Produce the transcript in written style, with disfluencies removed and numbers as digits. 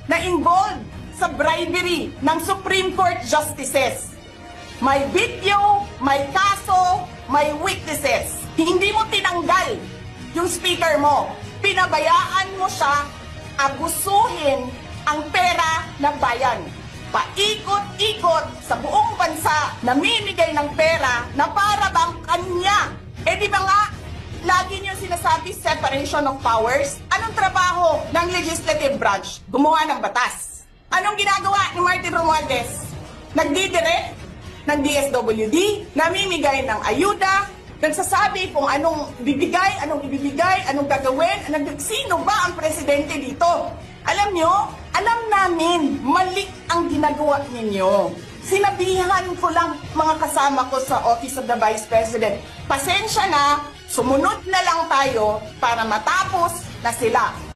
na involved sa bribery ng Supreme Court justices. May video, may kaso, may witnesses. Hindi mo tinanggal yung speaker mo. Pinabayaan mo siya abusuhin ang pera ng bayan. Paikot-ikot sa buong bansa, namimigay ng pera na para bang kanya. Eh di ba nga, lagi niyo sinasabi separation of powers? Anong trabaho ng legislative branch? Gumawa ng batas. Anong ginagawa ni Martin Romualdez? Nagdidirect ng DSWD, namimigay ng ayuda, nagsasabi kung anong ibibigay, anong gagawin, sino ba ang presidente dito? Alam nyo, alam namin, mali ang ginagawa ninyo. Sinabihan ko lang mga kasama ko sa Office of the Vice President, pasensya na, sumunod na lang tayo para matapos na sila.